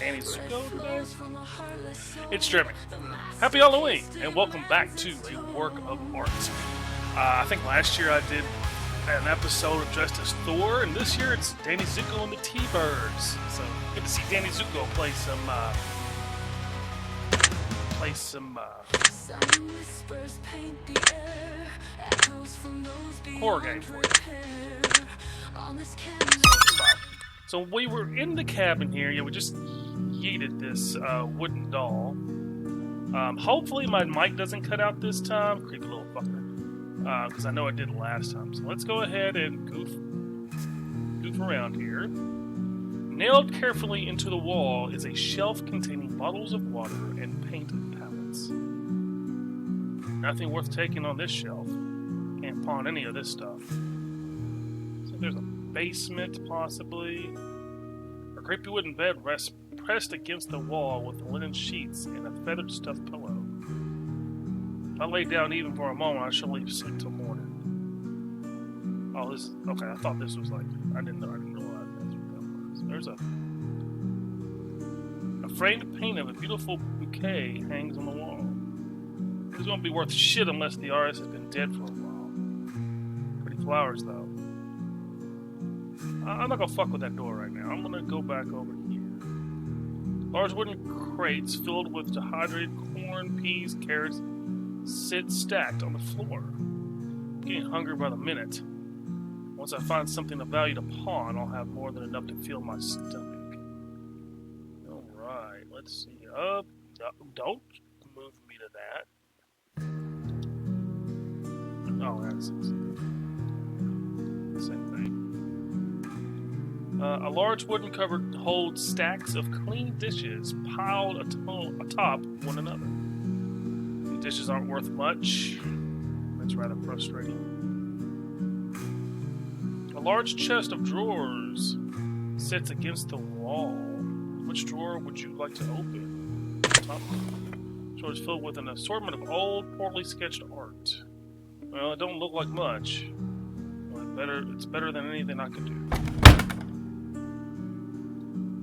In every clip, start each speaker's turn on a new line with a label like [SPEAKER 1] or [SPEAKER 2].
[SPEAKER 1] Danny Zuko today. It's Jeremy. Happy Halloween, and welcome back to A Work of Art. I think last year I did an episode of Dressed as Thor, and this year it's Danny Zuko and the T-Birds. So good to see Danny Zuko play some horror game for you. So we were in the cabin here. Yeah, we just yeeted this wooden doll. Hopefully my mic doesn't cut out this time. Creepy little fucker. Because I know it did last time. So let's go ahead and goof around here. Nailed carefully into the wall is a shelf containing bottles of water and paint palettes. Nothing worth taking on this shelf. Can't pawn any of this stuff. So there's a basement, possibly. A creepy wooden bed rests pressed against the wall with linen sheets and a feathered stuffed pillow. If I lay down even for a moment, I shall leave sleep till morning. Oh, this is okay. I thought this was like I didn't realize that's what that was. There's a framed painting of a beautiful bouquet hangs on the wall. It's gonna be worth shit unless the artist has been dead for a while. Pretty flowers though. I'm not gonna fuck with that door right now. I'm gonna go back over here. Large wooden crates filled with dehydrated corn, peas, carrots sit stacked on the floor. I'm getting hungry by the minute. Once I find something of value to pawn, I'll have more than enough to fill my stomach. Alright, let's see. Don't move me to that. Oh, that's same thing. A large wooden cupboard holds stacks of clean dishes piled atop one another. The dishes aren't worth much. That's rather frustrating. A large chest of drawers sits against the wall. Which drawer would you like to open? Top drawer is filled with an assortment of old, poorly sketched art. Well, it don't look like much. Well, it's better than anything I could do.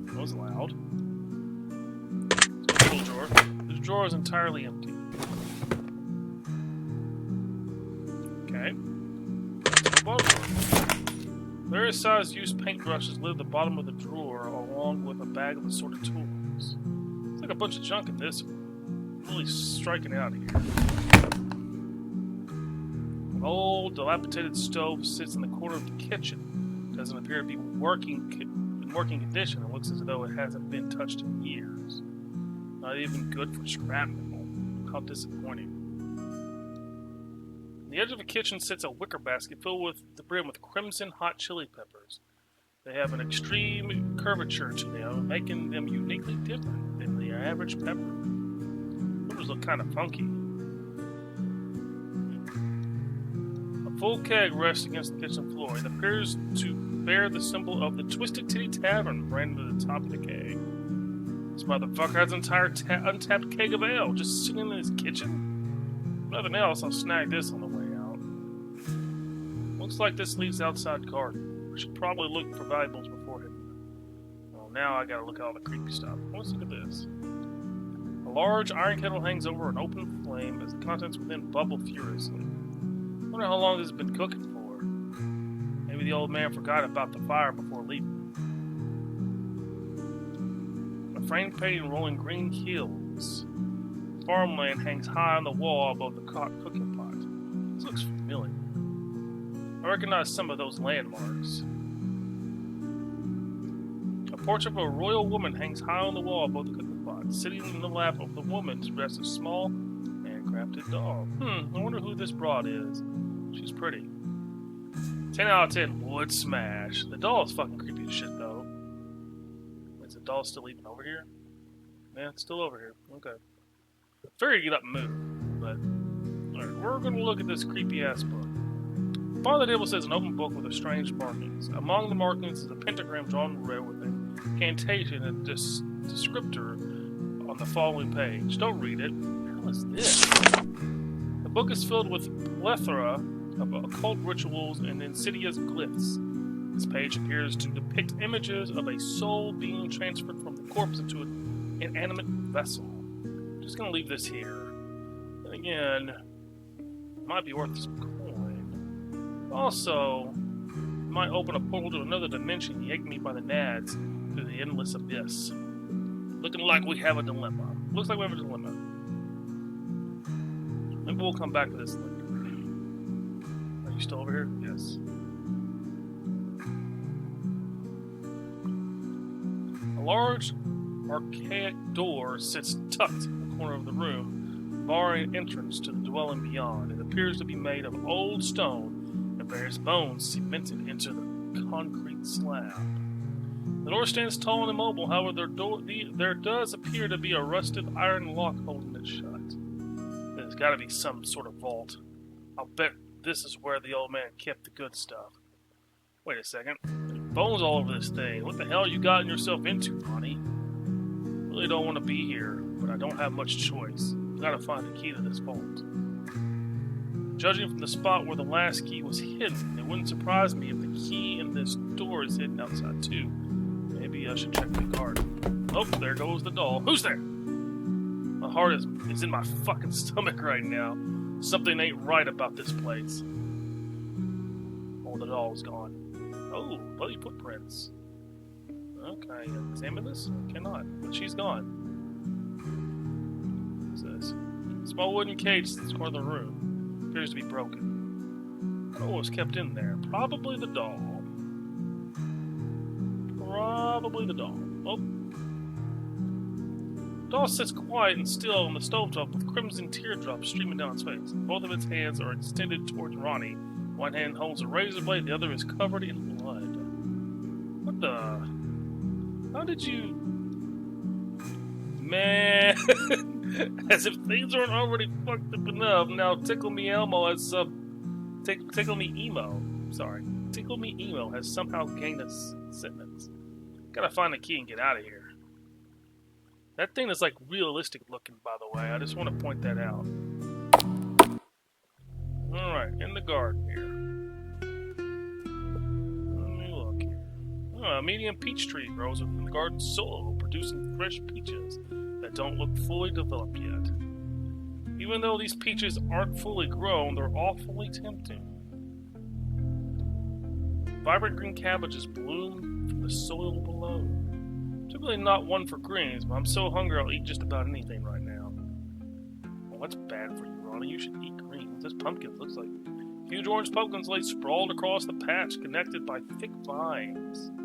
[SPEAKER 1] That was loud. Little drawer. This drawer is entirely empty. Okay. Various sized used paintbrushes litter the bottom of the drawer, along with a bag of assorted tools. It's like a bunch of junk in this one. Really striking out here. An old, dilapidated stove sits in the corner of the kitchen. Doesn't appear to be in working condition. It looks as though it hasn't been touched in years. Not even good for scrap metal. How disappointing. On the edge of the kitchen sits a wicker basket filled with the brim with crimson hot chili peppers. They have an extreme curvature to them, making them uniquely different than the average pepper. Peppers look kind of funky. A full keg rests against the kitchen floor. It appears to bear the symbol of the Twisted Titty Tavern branded at the top of the keg. This motherfucker has an entire untapped keg of ale just sitting in his kitchen. Nothing else, I'll snag this on the way out. Looks like this leads outside garden. We should probably look for valuables before hitting. Well, now I gotta look at all the creepy stuff. Let's look at this. A large iron kettle hangs over an open flame as the contents within bubble furiously. I wonder how long this has been cooking for. Maybe the old man forgot about the fire before leaving. A framed painting rolling green hills. Farmland hangs high on the wall above the cooking pot. This looks familiar. I recognize some of those landmarks. A portrait of a royal woman hangs high on the wall above the cooking pot. Sitting in the lap of the woman rests a small, handcrafted doll. I wonder who this broad is. She's pretty. 10 out of 10 would smash. The doll is fucking creepy as shit, though. Is the doll still even over here? Yeah, it's still over here. Okay. Figured to get up and move, but alright, we're going to look at this creepy ass book. Upon the table says an open book with strange markings. Among the markings is a pentagram drawn in red with a incantation and descriptor on the following page. Don't read it. What the hell is this? The book is filled with plethora of occult rituals and insidious glyphs. This page appears to depict images of a soul being transferred from the corpse into an inanimate vessel. I'm just going to leave this here. And again, it might be worth some coin. Also, it might open a portal to another dimension, yanking me by the nads through the endless abyss. Looking like we have a dilemma. Looks like we have a dilemma. Maybe we'll come back to this later. Are you still over here? Yes. A large, archaic door sits tucked in the corner of the room, barring entrance to the dwelling beyond. It appears to be made of old stone and various bones cemented into the concrete slab. The door stands tall and immobile, however, there does appear to be a rusted iron lock holding it shut. There's got to be some sort of vault. I'll bet this is where the old man kept the good stuff. Wait a second. There's bones all over this thing. What the hell are you gotten yourself into, Ronnie? Really don't want to be here, but I don't have much choice. I've got to find the key to this vault. Judging from the spot where the last key was hidden, it wouldn't surprise me if the key in this door is hidden outside too. Maybe I should check the card. Oh, there goes the doll. Who's there? My heart is in my fucking stomach right now. Something ain't right about this place. Oh, the doll's gone. Oh, bloody footprints. Okay, examine this? I cannot. But she's gone. What's this? Small wooden cage in the corner of the room. Appears to be broken. I don't know what was kept in there. Probably the doll. Probably the doll. Oh. The doll sits quiet and still on the stovetop with crimson teardrops streaming down its face. Both of its hands are extended towards Ronnie. One hand holds a razor blade, the other is covered in blood. What the? How did you... Man! As if things aren't already fucked up enough, now Tickle Me Elmo has Tickle Me Emo. Sorry. Tickle Me Emo has somehow gained a sentence. Gotta find the key and get out of here. That thing is like realistic looking, by the way. I just want to point that out. Alright, in the garden here. Let me look here. Oh, a medium peach tree grows within the garden soil, producing fresh peaches that don't look fully developed yet. Even though these peaches aren't fully grown, they're awfully tempting. Vibrant green cabbages bloom from the soil below. Typically not one for greens, but I'm so hungry I'll eat just about anything right now. Well, that's bad for you, Ronnie. You should eat greens. This pumpkin looks like huge orange pumpkins lay sprawled across the patch, connected by thick vines. I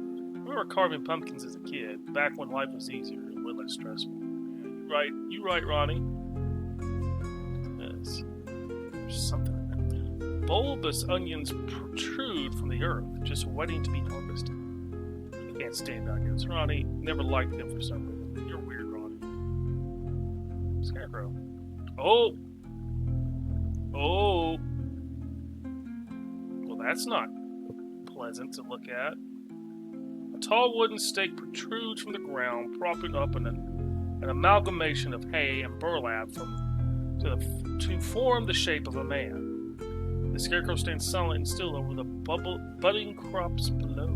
[SPEAKER 1] remember carving pumpkins as a kid, back when life was easier and way less stressful. Yeah, you're right, Ronnie. There's something in there. Bulbous onions protrude from the earth, just waiting to be harvested. I can't stand onions. Ronnie never liked them for some reason. You're weird, Ronnie. Scarecrow. Oh! Oh! Well, that's not pleasant to look at. A tall wooden stake protrudes from the ground, propping up an amalgamation of hay and burlap to form the shape of a man. The Scarecrow stands silent and still over the budding crops below.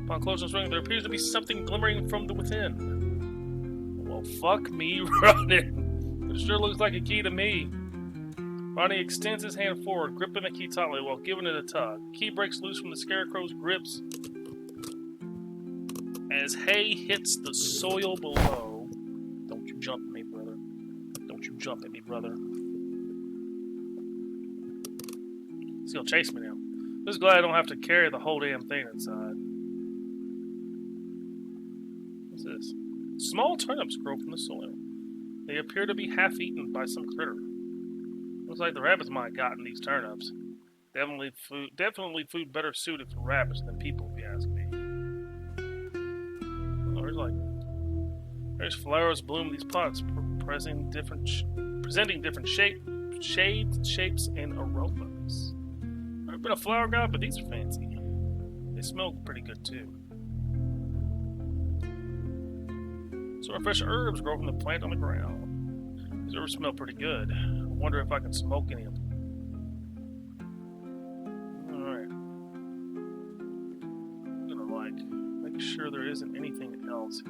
[SPEAKER 1] Upon closing ring, there appears to be something glimmering from the within. Well, fuck me running. It sure looks like a key to me. Ronnie extends his hand forward, gripping the key tightly while giving it a tug. The key breaks loose from the Scarecrow's grips as hay hits the soil below. Don't you jump at me, brother. Don't you jump at me, brother. He's gonna chase me now. Just glad I don't have to carry the whole damn thing inside. What's this? Small turnips grow from the soil. They appear to be half-eaten by some critter. Looks like the rabbits might have gotten these turnips. Definitely food better suited for rabbits than people, if you ask me. Oh, there's flowers bloom in these pots, presenting different shapes, and aromas. I've been a flower guy, but these are fancy. They smell pretty good too. Some fresh herbs grow from the plant on the ground. These herbs smell pretty good. I wonder if I can smoke any of them. Alright. isn't anything else.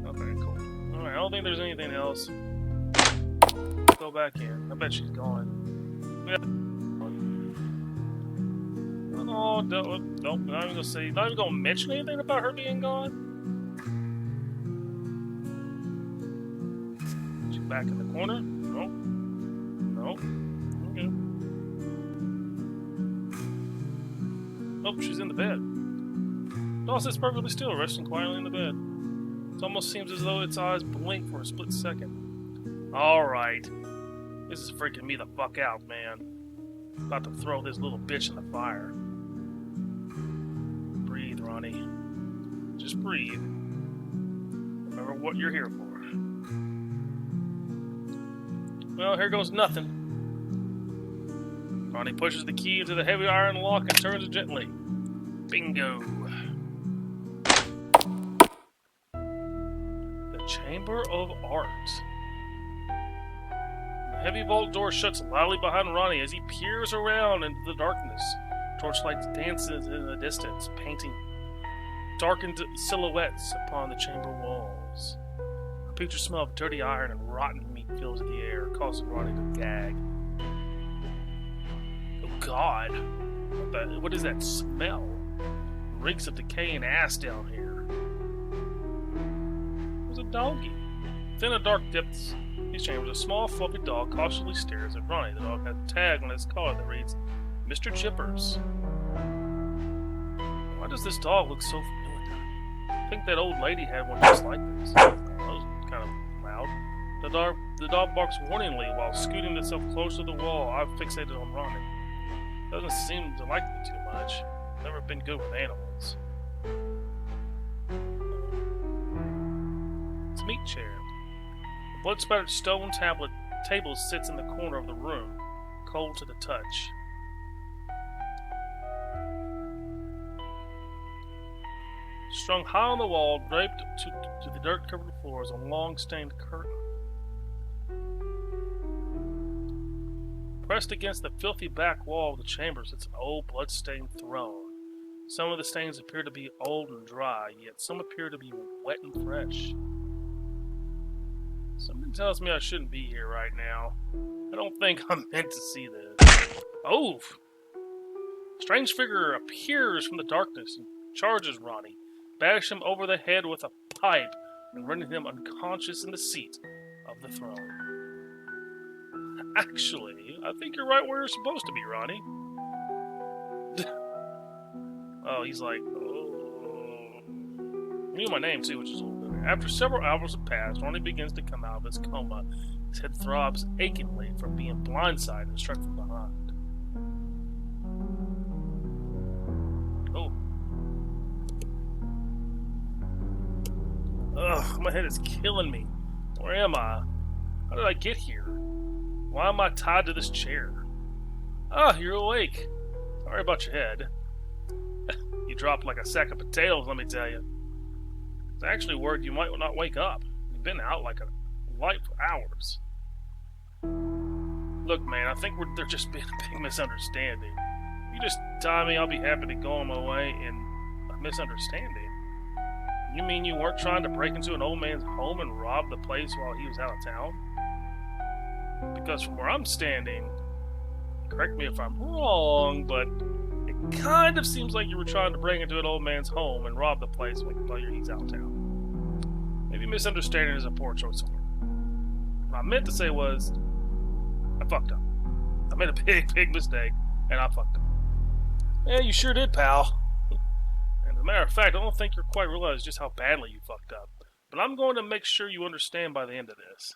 [SPEAKER 1] Okay, cool. Alright, I don't think there's anything else. Go back in. I bet she's gone. Yeah. Oh, nope, not even gonna mention anything about her being gone. She's back in the corner. Nope. Nope. Okay. Oh, she's in the bed. It all sits perfectly still, resting quietly in the bed. It almost seems as though its eyes blink for a split second. Alright. This is freaking me the fuck out, man. About to throw this little bitch in the fire. Breathe, Ronnie. Just breathe. Remember what you're here for. Well, here goes nothing. Ronnie pushes the key into the heavy iron lock and turns it gently. Bingo. The Chamber of Art. The heavy vault door shuts loudly behind Ronnie as he peers around into the darkness. Torchlight dances in the distance, painting darkened silhouettes upon the chamber walls. A putrid smell of dirty iron and rotten meat fills the air, causing Ronnie to gag. Oh God! What is that smell? Reeks of decaying ass down here. There's a doggy. Within the dark depths of these chambers, a small, fluffy dog cautiously stares at Ronnie. The dog has a tag on its collar that reads, Mr. Chippers. Why does this dog look so familiar? I think that old lady had one just like this. That was kind of loud. The dog barks warningly while scooting itself close to the wall. I've fixated on Ronnie. Doesn't seem to like me too much. Never been good with animals. It's a meat chair. The blood-spattered stone table sits in the corner of the room, cold to the touch. Strung high on the wall, draped to the dirt-covered floor, is a long stained curtain. Pressed against the filthy back wall of the chamber sits an old blood-stained throne. Some of the stains appear to be old and dry, yet some appear to be wet and fresh. Something tells me I shouldn't be here right now. I don't think I'm meant to see this. Oh! A strange figure appears from the darkness and charges Ronnie, bashing him over the head with a pipe and rendering him unconscious in the seat of the throne. Actually, I think you're right where you're supposed to be, Ronnie. Oh, he's like, oh. He knew my name, too, which is a little better. After several hours have passed, Ronnie begins to come out of his coma. His head throbs achingly from being blindsided and struck from behind. Oh. Ugh, my head is killing me. Where am I? How did I get here? Why am I tied to this chair? Ah, you're awake. Sorry about your head. You dropped like a sack of potatoes, let me tell you. I was actually worried you might not wake up. You've been out like a light for hours. Look, man, I think there's just been a big misunderstanding. You just tie me, I'll be happy to go on my way in a misunderstanding. You mean you weren't trying to break into an old man's home and rob the place while he was out of town? Because from where I'm standing, correct me if I'm wrong, but it kind of seems like you were trying to break into an old man's home and rob the place while he's out of town. Maybe misunderstanding is a poor choice of word. What I meant to say was, I fucked up. I made a big mistake, and I fucked up. Yeah, you sure did, pal. And as a matter of fact, I don't think you quite realize just how badly you fucked up. But I'm going to make sure you understand by the end of this.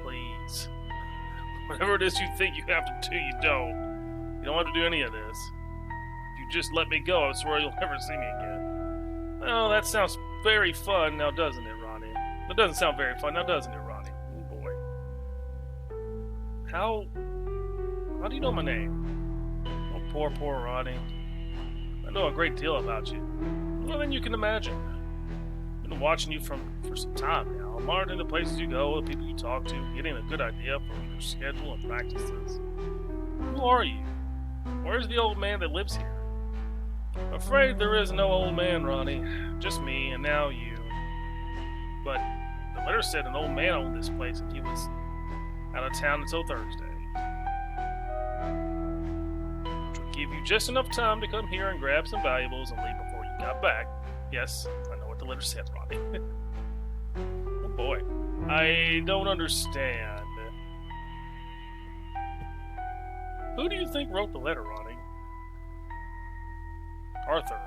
[SPEAKER 1] Please. Whatever it is you think you have to do, you don't. You don't have to do any of this. If you just let me go, I swear you'll never see me again. Well, that sounds very fun now, doesn't it, Ronnie? That doesn't sound very fun now, doesn't it, Ronnie? Oh, boy. How do you know my name? Oh, poor Ronnie. I know a great deal about you. More than you can imagine. I've been watching you for some time now. monitoring the places you go, the people you talk to, getting a good idea for your schedule and practices. Who are you? Where's the old man that lives here? I'm afraid there is no old man, Ronnie. Just me, and now you. But the letter said an old man owned this place, and he was out of town until Thursday. Which would give you just enough time to come here and grab some valuables and leave before you got back. Yes, I know what the letter said, Ronnie. Oh boy. I don't understand. Who do you think wrote the letter, Ronnie? Arthur.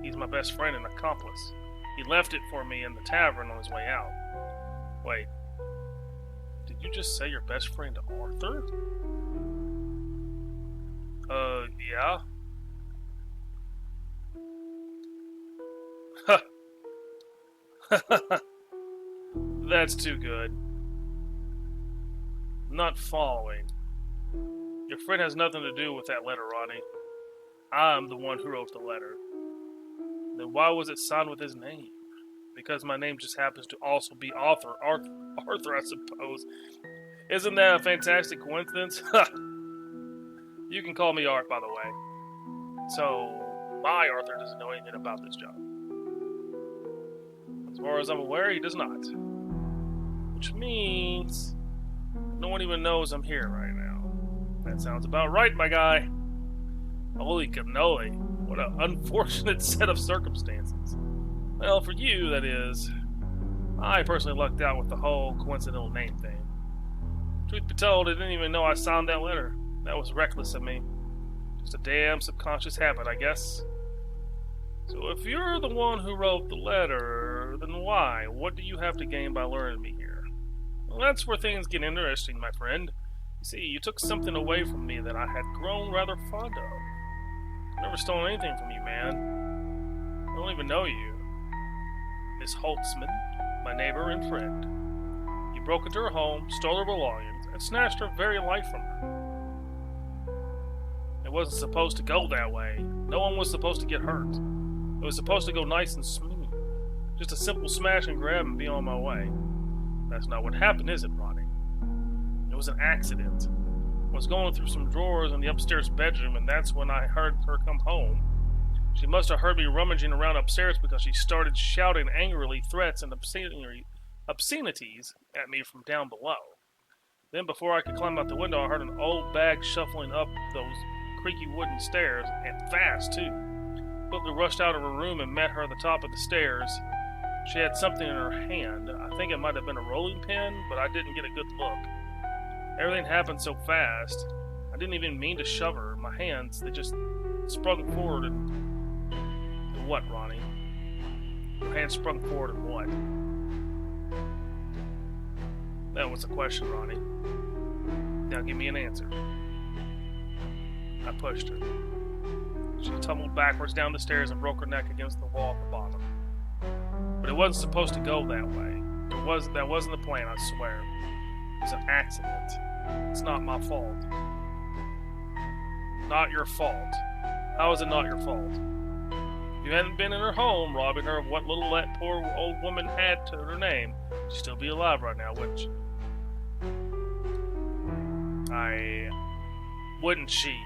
[SPEAKER 1] He's my best friend and accomplice. He left it for me in the tavern on his way out. Wait. Did you just say your best friend Arthur? Yeah. That's too good. Not following. Your friend has nothing to do with that letter, Ronnie. I'm the one who wrote the letter. Then why was it signed with his name? Because my name just happens to also be Arthur, I suppose. Isn't that a fantastic coincidence? You can call me Art, by the way. So, my Arthur doesn't know anything about this job. As far as I'm aware, he does not. Which means no one even knows I'm here right now. That sounds about right, my guy. Holy cannoli. What an unfortunate set of circumstances. Well, for you, that is. I personally lucked out with the whole coincidental name thing. Truth be told, I didn't even know I signed that letter. That was reckless of me. Just a damn subconscious habit, I guess. So if you're the one who wrote the letter, then why? What do you have to gain by luring me here? Well, that's where things get interesting, my friend. You see, you took something away from me that I had grown rather fond of. I never stolen anything from you, man. I don't even know you. Miss Holtzman, my neighbor and friend. You broke into her home, stole her belongings, and snatched her very life from her. It wasn't supposed to go that way. No one was supposed to get hurt. It was supposed to go nice and smooth. Just a simple smash and grab and be on my way. That's not what happened, is it, Ronnie? It was an accident. I was going through some drawers in the upstairs bedroom, and that's when I heard her come home. She must have heard me rummaging around upstairs because she started shouting angrily threats and obscenities at me from down below. Then, before I could climb out the window, I heard an old bag shuffling up those creaky wooden stairs, and fast, too. Quickly rushed out of her room and met her at the top of the stairs. She had something in her hand. I think it might have been a rolling pin, but I didn't get a good look. Everything happened so fast. I didn't even mean to shove her. My hands, they just sprung forward and what, Ronnie? Her hands sprung forward and what? That was the question, Ronnie. Now give me an answer. I pushed her. She tumbled backwards down the stairs and broke her neck against the wall at the bottom. But it wasn't supposed to go that way. That wasn't the plan, I swear. It was an accident. It's not my fault. Not your fault. How is it not your fault? If you hadn't been in her home, robbing her of what little that poor old woman had to her name, she'd still be alive right now, wouldn't she? Wouldn't she?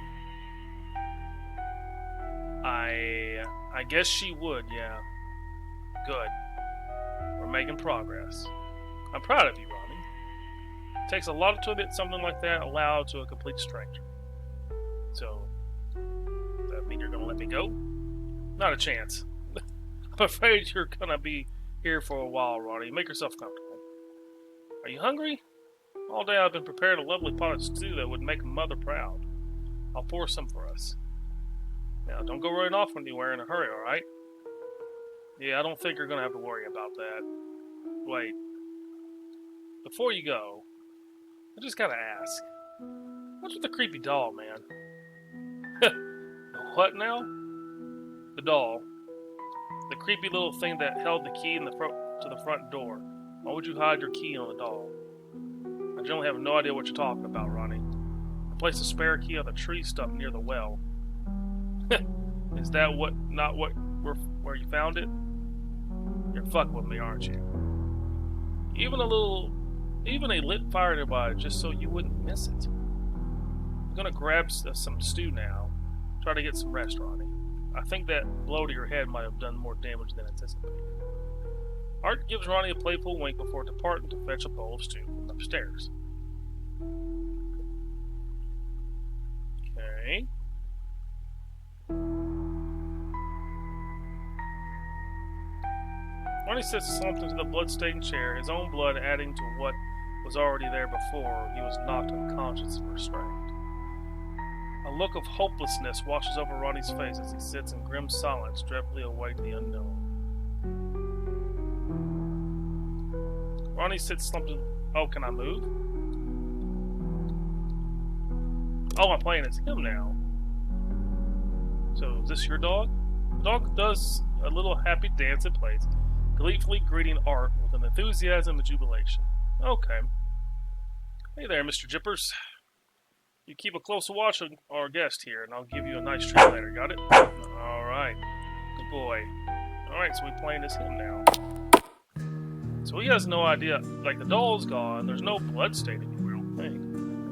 [SPEAKER 1] I guess she would, yeah. Good. We're making progress. I'm proud of you, Ronnie. It takes a lot to admit something like that aloud to a complete stranger. So, does that mean you're gonna let me go? Not a chance. I'm afraid you're gonna be here for a while, Ronnie. Make yourself comfortable. Are you hungry? All day I've been preparing a lovely pot of stew that would make a mother proud. I'll pour some for us. Now, don't go running off anywhere in a hurry, alright? Yeah, I don't think you're gonna have to worry about that. Wait. Before you go, I just gotta ask. What's with the creepy doll, man? What now? The doll. The creepy little thing that held the key to the front door. Why would you hide your key on the doll? I generally have no idea what you're talking about, Ronnie. I placed a spare key on the tree stump near the well. Is that where you found it? You're fucking with me, aren't you? Even a lit fire nearby, just so you wouldn't miss it. I'm gonna grab some stew now. Try to get some rest, Ronnie. I think that blow to your head might have done more damage than anticipated. Art gives Ronnie a playful wink before departing to fetch a bowl of stew from upstairs. Okay. Ronnie sits slumped into the blood-stained chair, his own blood adding to what was already there before he was knocked unconscious and restrained. A look of hopelessness washes over Ronnie's face as he sits in grim silence, dreadfully awaiting the unknown. Ronnie sits slumped in... Oh, can I move? Oh, I'm playing as him now. So, is this your dog? The dog does a little happy dance in place, gleefully greeting Art with an enthusiasm and jubilation. Okay. Hey there, Mr. Jippers. You keep a close watch on our guest here, and I'll give you a nice treat later. Got it? Alright. Good boy. Alright, so we're playing as him now. So he has no idea. Like, the doll's gone. There's no blood stain anywhere, I don't think.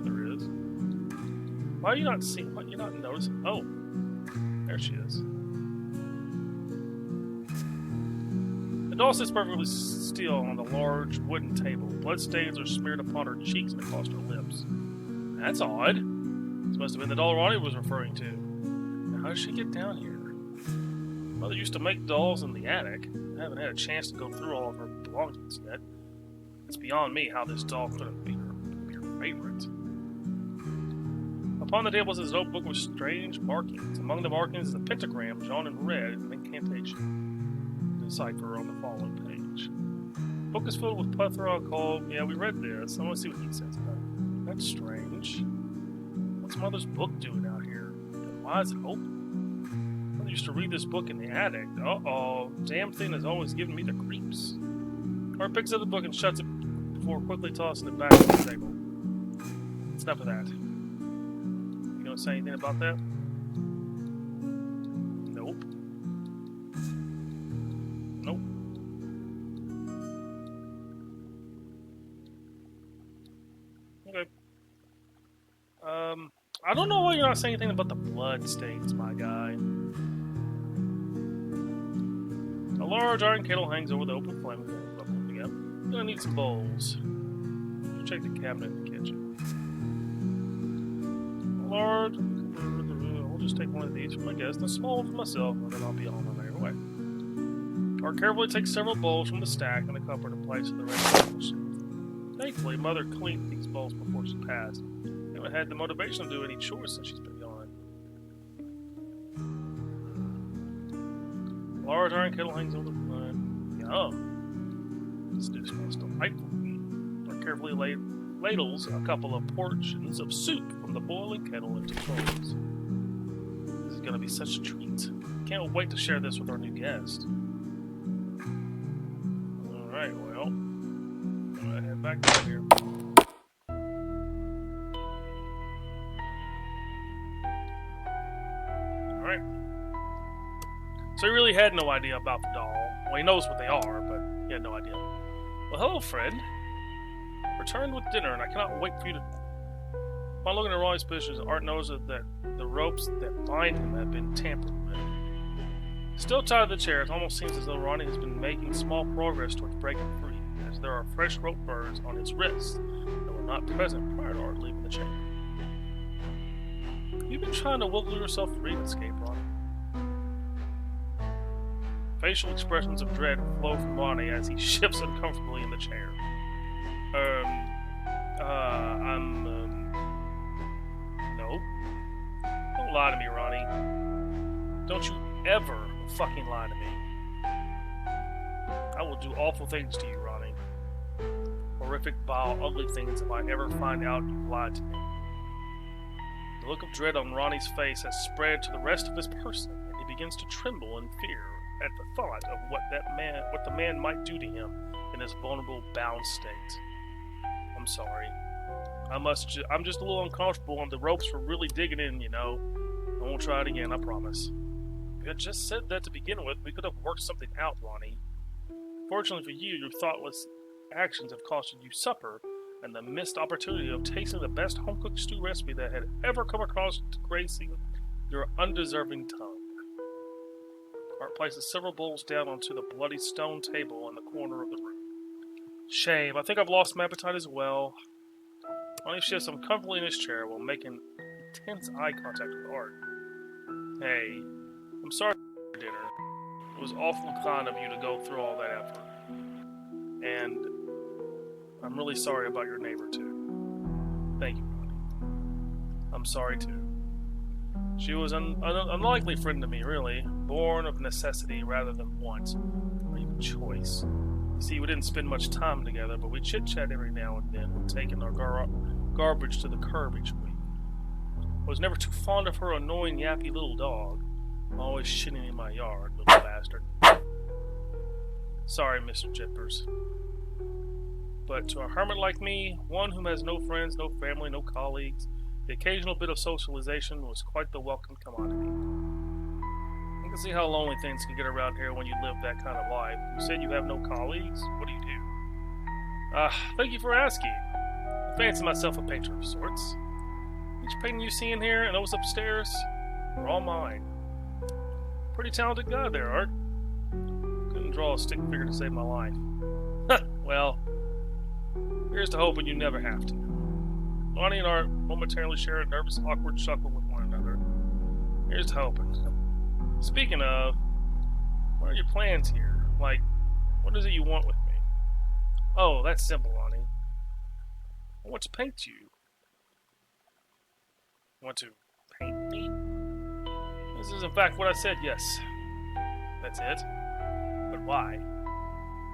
[SPEAKER 1] There is. Why are you not seeing? Why are you not noticing? Oh. There she is. The doll sits perfectly still on the large wooden table. Bloodstains are smeared upon her cheeks and across her lips. That's odd. This must have been the doll Ronnie was referring to. Now, how did she get down here? Mother used to make dolls in the attic. I haven't had a chance to go through all of her belongings yet. It's beyond me how this doll couldn't be her favorite. Upon the table is his notebook with strange markings. Among the markings is a pentagram drawn in red and an incantation. Decipher on the following page. The book is filled with plethora called... Yeah, we read this. I want to see what he says about it. That's strange. What's Mother's book doing out here? And why is it open? Mother used to read this book in the attic. Uh-oh. Damn thing has always given me the creeps. Art picks up the book and shuts it before quickly tossing it back on the table. It's enough of that. You gonna say anything about that? Nope. Nope. Okay. I don't know why you're not saying anything about the blood stains, my guy. A large iron kettle hangs over the open flame. I'm gonna need some bowls. Check the cabinet in the kitchen. Large. We'll just take one of these for my guest and a small one for myself, and then I'll be on my way. Art carefully takes several bowls from the stack in the cupboard and places the rest on the shelf. Thankfully, Mother cleaned these bowls before she passed. I haven't had the motivation to do any chores since she's been gone. Large iron kettle hangs over the flame. Yum. This dish smells delightful. Art carefully ladles a couple of portions of soup from the boiling kettle into bowls. This is going to be such a treat. Can't wait to share this with our new guest. Alright, well, I'm going to head back down here. Alright. So he really had no idea about the doll. Well, he knows what they are, but he had no idea. Well, hello, friend. Returned with dinner, and I cannot wait for you to... Upon looking at Ronnie's pictures, Art knows that the ropes that bind him have been tampered with. Still tied to the chair, it almost seems as though Ronnie has been making small progress towards breaking free, as there are fresh rope burns on his wrists that were not present prior to Art leaving the chamber. You've been trying to wiggle yourself free and escape, Ronnie. Facial expressions of dread flow from Ronnie as he shifts uncomfortably in the chair. No. Don't lie to me, Ronnie. Don't you ever fucking lie to me. I will do awful things to you, Ronnie. Horrific, vile, ugly things if I ever find out you've lied to me. The look of dread on Ronnie's face has spread to the rest of his person, and he begins to tremble in fear at the thought of what the man might do to him in his vulnerable, bound state. I'm sorry. I'm just a little uncomfortable, and the ropes were really digging in, you know. I won't try it again, I promise. If you had just said that to begin with, we could have worked something out, Ronnie. Fortunately for you, your thought was actions have costed you supper and the missed opportunity of tasting the best home-cooked stew recipe that had ever come across gracing your undeserving tongue. Art places several bowls down onto the bloody stone table in the corner of the room. Shame, I think I've lost my appetite as well. Ronnie shifts uncomfortably in his chair while making intense eye contact with Art. Hey, I'm sorry for dinner. It was awful kind of you to go through all that effort. And I'm really sorry about your neighbor, too. Thank you, Ronnie. I'm sorry, too. She was an unlikely friend to me, really. Born of necessity rather than want, or even choice. You see, we didn't spend much time together, but we chit-chat every now and then when taking our garbage to the curb each week. I was never too fond of her annoying, yappy little dog, always shitting in my yard, little bastard. Sorry, Mr. Jippers. But to a hermit like me, one who has no friends, no family, no colleagues, the occasional bit of socialization was quite the welcome commodity. You can see how lonely things can get around here when you live that kind of life. You said you have no colleagues? What do you do? Thank you for asking. I fancy myself a painter of sorts. Each painting you see in here and those upstairs are all mine. Pretty talented guy there, Art. Couldn't draw a stick figure to save my life. Well, here's to hoping you never have to. Lonnie and Art momentarily share a nervous, awkward chuckle with one another. Here's to hoping. Speaking of, what are your plans here? Like, what is it you want with me? Oh, that's simple, Lonnie. I want to paint you. Want to paint me? This is in fact what I said, yes. That's it. But why?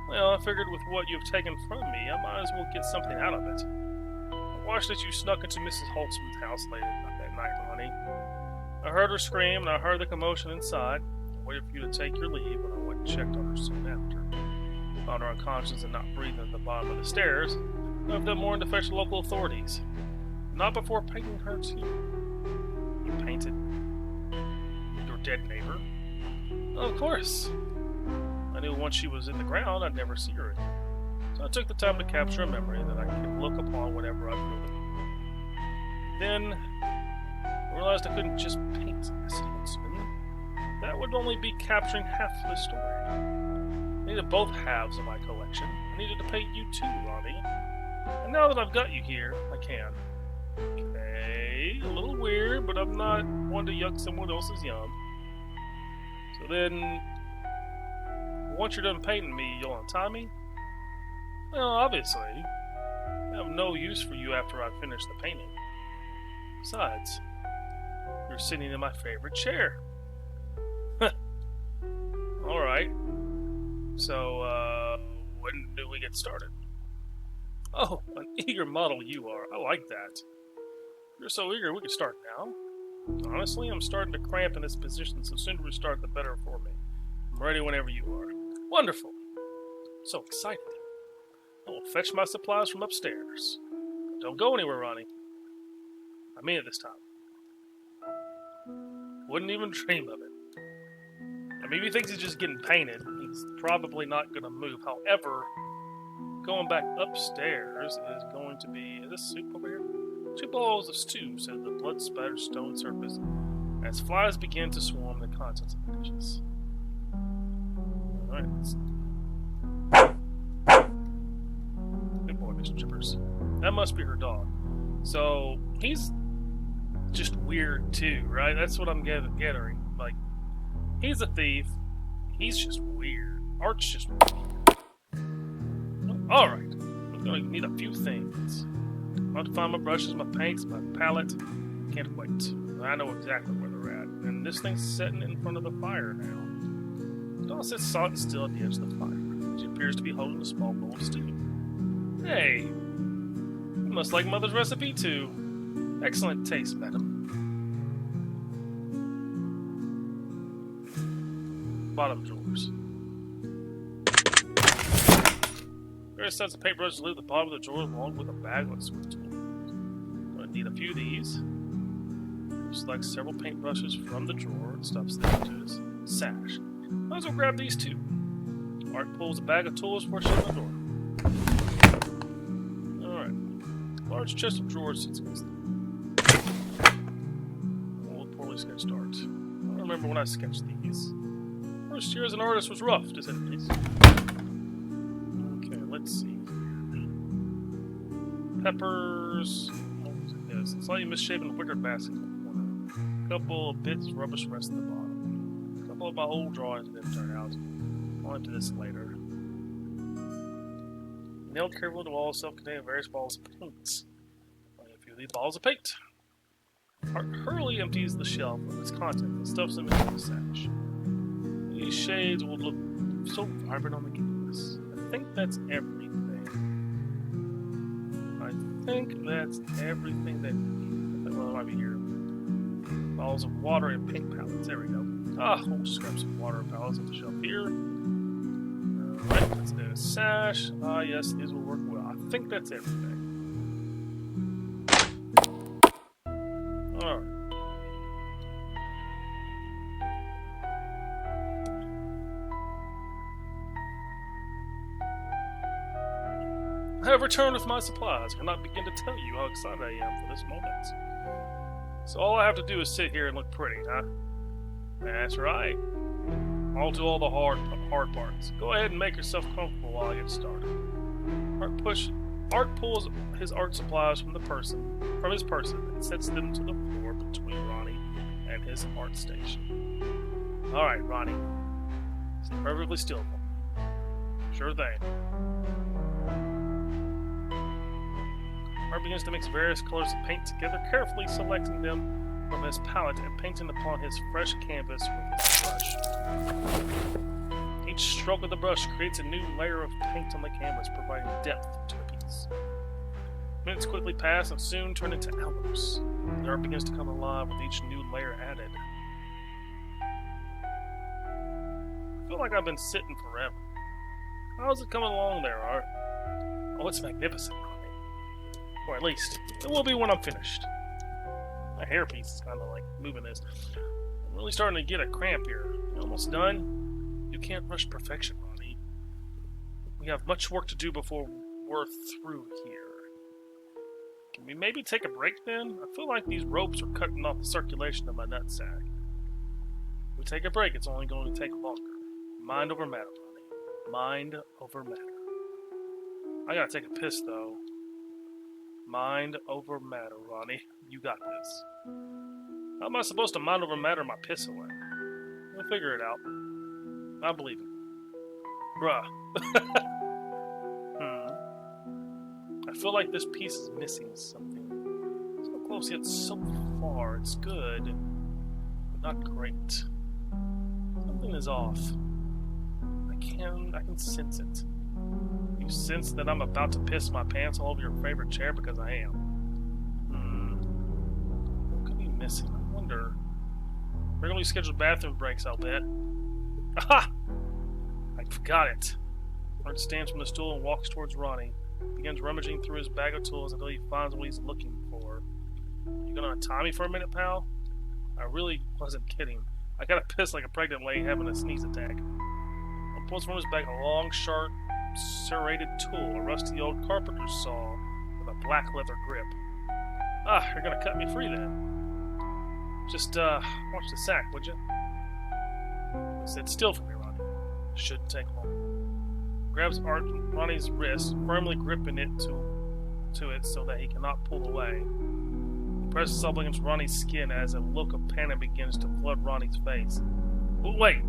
[SPEAKER 1] Well, I figured with what you've taken from me, I might as well get something out of it. I watched as you snuck into Mrs. Holtzman's house late that night, Lonnie. I heard her scream, and I heard the commotion inside. I waited for you to take your leave, and I went and checked on her soon after. Found her unconscious and not breathing at the bottom of the stairs. I've done more to fetch local authorities. Not before painting her, too. You painted your dead neighbor? Of course. I knew once she was in the ground, I'd never see her again. So I took the time to capture a memory that I could look upon whenever I feel it. Then, I realized I couldn't just paint Miss Holtzman. That would only be capturing half the story. I needed both halves of my collection. I needed to paint you too, Ronnie. And now that I've got you here, I can. Okay, a little weird, but I'm not one to yuck someone else's yum. So then, once you're done painting me, you'll untie me? Well, obviously. I have no use for you after I finish the painting. Besides, you're sitting in my favorite chair. Alright. So, when do we get started? Oh, an eager model you are. I like that. If you're so eager, we can start now. Honestly, I'm starting to cramp in this position, so sooner we start, the better for me. I'm ready whenever you are. Wonderful. So excited. I will fetch my supplies from upstairs. Don't go anywhere, Ronnie. I mean it this time. Wouldn't even dream of it. I mean, if he thinks he's just getting painted, he's probably not going to move. However, going back upstairs is going to be... Is this soup over here? 2 bowls of stew, said the blood-spattered stone surface, as flies began to swarm the contents of the dishes. Alright. Good boy, Mr. Chippers. That must be her dog. So, he's just weird too, right? That's what I'm gathering. Like, he's a thief. He's just weird. Art's just weird. Alright. I'm going to need a few things. I have to find my brushes, my paints, my palette. Can't wait. I know exactly where they're at. And this thing's sitting in front of the fire now. It all sits solid still at the edge of the fire. She appears to be holding a small bowl of stew. Hey! You must like Mother's recipe too. Excellent taste, madam. Bottom drawers. Various sets of paintbrushes leave the bottom of the drawer along with a bag of swift tools. I'm going to need a few of these. Select several paintbrushes from the drawer and stuffs them into his sash. Might as well grab these too. Art pulls a bag of tools for shutting the door. Large chest of drawers sits against the old poorly sketched art. I don't remember when I sketched these. First year as an artist was rough, to say the least. Okay, let's see. Peppers. What was it? Yes, a slightly misshapen wicker basket in the corner. A couple of bits of rubbish rest at the bottom. A couple of my old drawings didn't turn out. I'll into this later. Nailed carefully to the wall, self-contained various balls of paint. Only a few of these balls of paint. Hurley empties the shelf of its contents and stuffs them into the sash. These shades will look so vibrant on the canvas. I think that's everything. I think that's everything that well, it might be here. Balls of water and paint palettes. There we go. We'll just grab some water and palettes off the shelf here. Alright, let's do a sash. Yes, these will work well. I think that's everything. Alright. I have returned with my supplies. I cannot begin to tell you how excited I am for this moment. So all I have to do is sit here and look pretty, huh? That's right. I'll do all the hard parts. Go ahead and make yourself comfortable while I get started. Art pulls his art supplies from his person and sets them to the floor between Ronnie and his art station. Alright, Ronnie. Stay perfectly still. Sure thing. Art begins to mix various colors of paint together, carefully selecting them from his palette and painting upon his fresh canvas with his brush. Each stroke of the brush creates a new layer of paint on the canvas, providing depth to the piece. Minutes quickly pass and soon turn into hours. The art begins to come alive with each new layer added. I feel like I've been sitting forever. How's it coming along there, Art? Oh, it's magnificent. Or at least, it will be when I'm finished. My hairpiece is kind of like moving this. I'm really starting to get a cramp here. You almost done? You can't rush perfection, Ronnie. We have much work to do before we're through here. Can we maybe take a break then? I feel like these ropes are cutting off the circulation of my nutsack. If we take a break, it's only going to take longer. Mind over matter, Ronnie. Mind over matter. I gotta take a piss, though. Mind over matter, Ronnie. You got this. How am I supposed to mind over matter my piss away? We'll figure it out. I believe it. Bruh. I feel like this piece is missing something. So close yet so far. It's good, but not great. Something is off. I can sense it. You sense that I'm about to piss my pants all over your favorite chair because I am. What could be missing? I wonder. Regularly scheduled bathroom breaks, I'll bet. Aha! I forgot it. Art stands from the stool and walks towards Ronnie. He begins rummaging through his bag of tools until he finds what he's looking for. You gonna untie me for a minute, pal? I really wasn't kidding. I gotta piss like a pregnant lady having a sneeze attack. He pulls from his bag a long, sharp, serrated tool, a rusty old carpenter's saw with a black leather grip. You're gonna cut me free then. Just, watch the sack, would you? Sit still for me, Ronnie. Shouldn't take long. Grabs Ronnie's wrist, firmly gripping it to it so that he cannot pull away. He presses up against Ronnie's skin as a look of panic begins to flood Ronnie's face. Wait!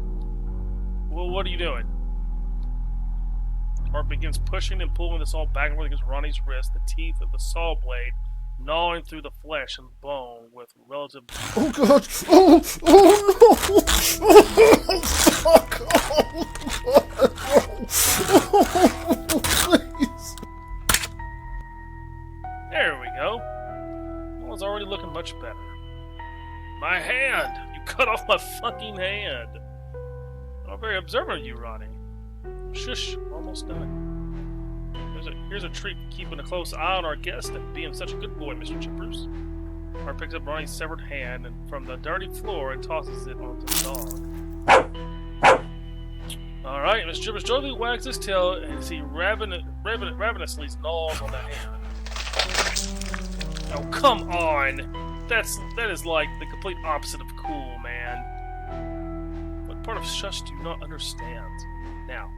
[SPEAKER 1] Well, what are you doing? Art begins pushing and pulling the saw backward against Ronnie's wrist, the teeth of the saw blade gnawing through the flesh and bone with relative...
[SPEAKER 2] Oh god! Oh no! Oh fuck! Oh god! Oh, please!
[SPEAKER 1] There we go. Well, it's already looking much better. My hand! You cut off my fucking hand! I'm very observant of you, Ronnie. Shush, we're almost done. Here's a treat for keeping a close eye on our guest and being such a good boy, Mr. Chippers. Art picks up Ronnie's severed hand and from the dirty floor and tosses it onto the dog. Alright, Mr. Chippers joyfully wags his tail as he ravenously gnaws on the hand. Oh, come on! That is like the complete opposite of cool, man. What part of shush do you not understand? Now,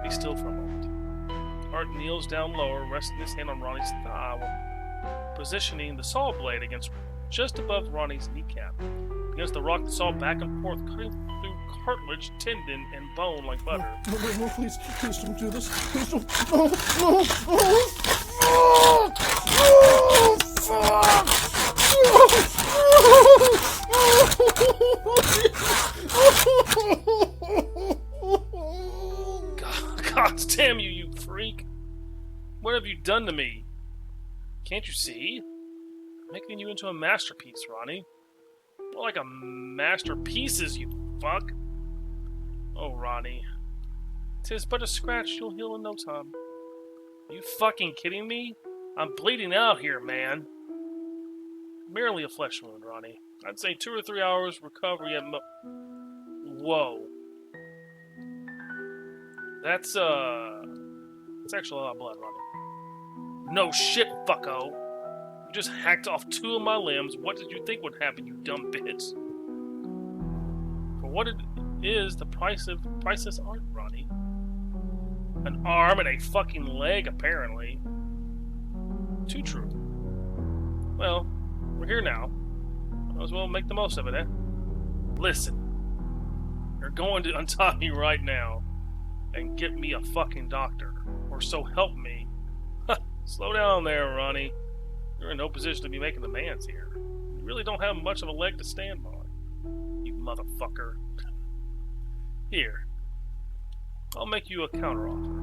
[SPEAKER 1] be still for a moment. Art kneels down lower, resting his hand on Ronnie's thigh, while positioning the saw blade against just above Ronnie's kneecap. Begins to rock the saw back and forth, cutting through cartilage, tendon, and bone like butter.
[SPEAKER 2] No, please don't do this. Please don't. No, fuck!
[SPEAKER 1] God damn you, you freak! What have you done to me? Can't you see? I'm making you into a masterpiece, Ronnie. More like a masterpieces, you fuck. Oh, Ronnie. 'Tis but a scratch, you'll heal in no time. Are you fucking kidding me? I'm bleeding out here, man. Merely a flesh wound, Ronnie. I'd say 2 or 3 hours recovery at Whoa. That's actually a lot of blood, Ronnie. No shit, fucko. You just hacked off 2 of my limbs. What did you think would happen, you dumb bitch? For what it is, the priceless art, Ronnie. An arm and a fucking leg, apparently. Too true. Well, we're here now. Might as well make the most of it, eh? Listen. You're going to untie me right now and get me a fucking doctor. Or so help me. Slow down there, Ronnie. You're in no position to be making demands here. You really don't have much of a leg to stand on. You motherfucker. Here. I'll make you a counteroffer.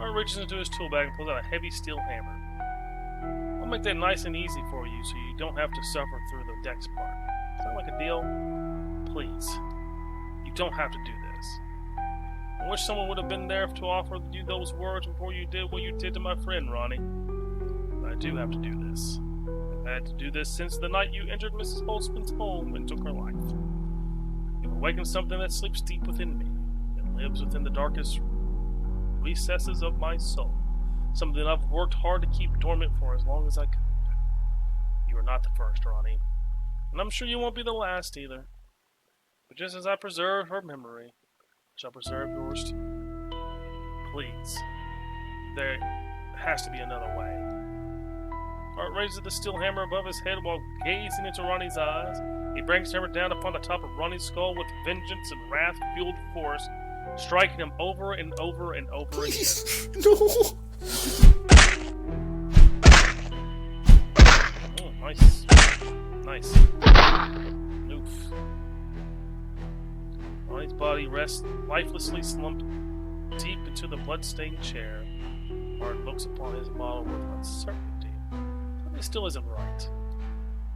[SPEAKER 1] Art reaches into his tool bag and pulls out a heavy steel hammer. I'll make that nice and easy for you so you don't have to suffer through the dex part. Sound like a deal? Please. You don't have to do this. I wish someone would have been there to offer you those words before you did what you did to my friend, Ronnie. But I do have to do this. I've had to do this since the night you entered Mrs. Holtzman's home and took her life. You've awakened something that sleeps deep within me. It lives within the darkest recesses of my soul. Something I've worked hard to keep dormant for as long as I could. You are not the first, Ronnie. And I'm sure you won't be the last either. But just as I preserve her memory, I shall preserve yours too. Please. There has to be another way. Art raises the steel hammer above his head while gazing into Ronnie's eyes. He brings the hammer down upon the top of Ronnie's skull with vengeance and wrath-fueled force, striking him over and over and over
[SPEAKER 2] Please,
[SPEAKER 1] again.
[SPEAKER 2] no!
[SPEAKER 1] Oh, nice. Nice. Oof. Ronnie's body rests lifelessly slumped deep into the blood-stained chair. Art looks upon his model with uncertainty. Something still isn't right.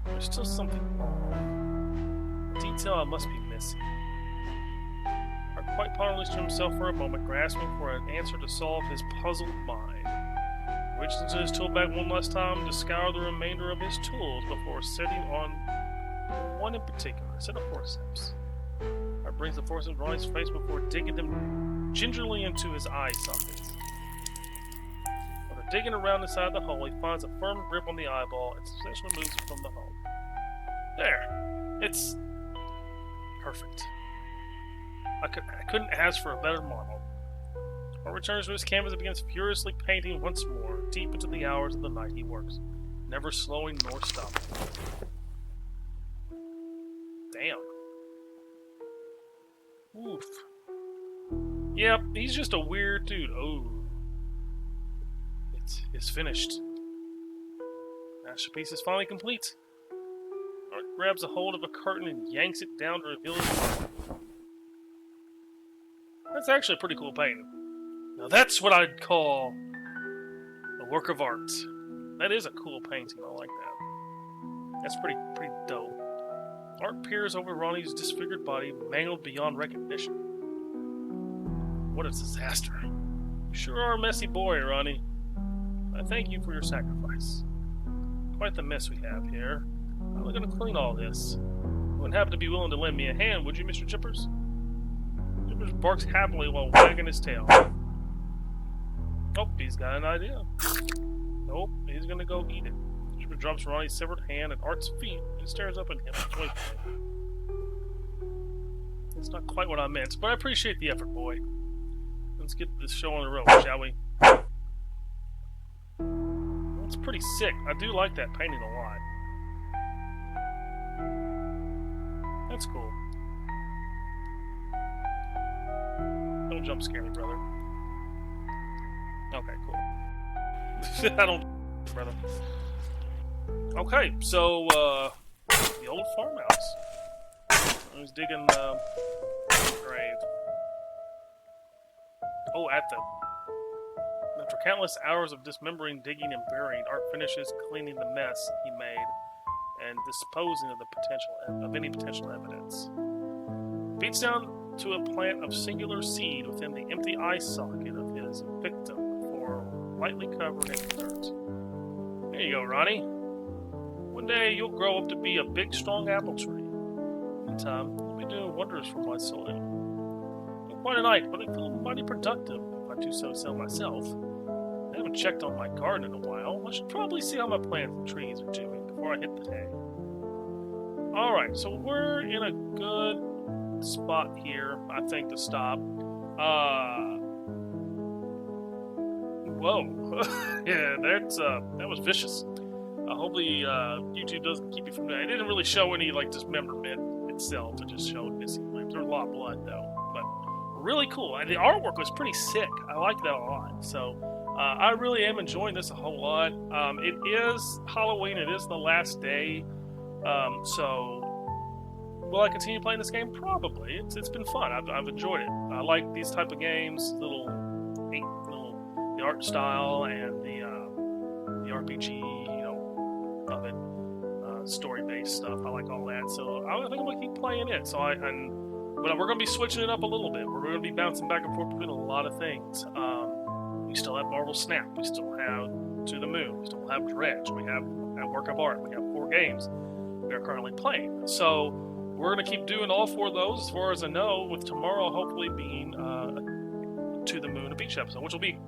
[SPEAKER 1] There's still something wrong. A detail I must be missing. Art quite ponderless to himself for a moment, grasping for an answer to solve his puzzled mind. He reaches into his tool bag one last time to scour the remainder of his tools before setting on one in particular, a set of forceps. Art brings the forceps to Ronnie's face before digging them gingerly into his eye sockets. After digging around inside the hole, he finds a firm grip on the eyeball and successfully moves it from the hole. There! It's perfect. I couldn't ask for a better model. Art returns to his canvas and begins furiously painting once more, deep into the hours of the night he works, never slowing nor stopping. Damn. Oof. Yep, he's just a weird dude. Oh. It's finished. Masterpiece is finally complete. Art grabs a hold of a curtain and yanks it down to reveal his... That's actually a pretty cool painting. Now that's what I'd call a work of art. That is a cool painting. I like that. That's pretty dope. Art peers over Ronnie's disfigured body, mangled beyond recognition. What a disaster. You sure are a messy boy, Ronnie. I thank you for your sacrifice. Quite the mess we have here. How are we going to clean all this? You wouldn't happen to be willing to lend me a hand, would you, Mr. Chippers? Chippers barks happily while wagging his tail. Oh, he's got an idea. Nope, he's gonna go eat it. She drops Ronnie's severed hand at Art's feet and stares up at him joyfully. It's not quite what I meant, but I appreciate the effort, boy. Let's get this show on the road, shall we? That's pretty sick. I do like that painting a lot. That's cool. Don't jump scare me, brother. Okay, cool. I don't, brother. Okay, so, the old farmhouse. I was digging, grave. Oh, after countless hours of dismembering, digging, and burying, Art finishes cleaning the mess he made and disposing of any potential evidence. Beats down to a plant of singular seed within the empty eye socket of his victim before lightly covering it with dirt. There you go, Ronnie. One day you'll grow up to be a big, strong apple tree. Meantime, you'll be doing wonders for my soil. Been quite a night, but I feel mighty productive if I do so myself. I haven't checked on my garden in a while. I should probably see how my plants and trees are doing before I hit the hay. Alright, so we're in a good spot here, I think, to stop. Whoa. Yeah, that was vicious. Hopefully, YouTube doesn't keep you from that. It didn't really show any, dismemberment itself. It just showed missing limbs. There was a lot of blood, though. But really cool. And the artwork was pretty sick. I like that a lot. So, I really am enjoying this a whole lot. It is Halloween. It is the last day. So, will I continue playing this game? Probably. It's been fun. I've enjoyed it. I like these type of games. The art style and the RPG, of it, story-based stuff. I like all that. So I think I'm gonna keep playing it. So but we're gonna be switching it up a little bit. We're gonna be bouncing back and forth between a lot of things. We still have Marvel Snap. We still have To the Moon. We still have Dredge. We have a Work of Art. We have 4 games we are currently playing. So we're going to keep doing all 4 of those, as far as I know, with tomorrow hopefully being To the Moon, a beach episode, which will be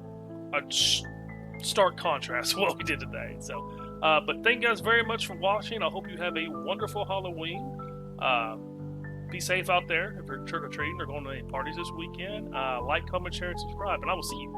[SPEAKER 1] a stark contrast to what we did today. So, but thank you guys very much for watching. I hope you have a wonderful Halloween. Be safe out there if you're trick-or-treating or going to any parties this weekend. Like, comment, share, and subscribe, and I will see you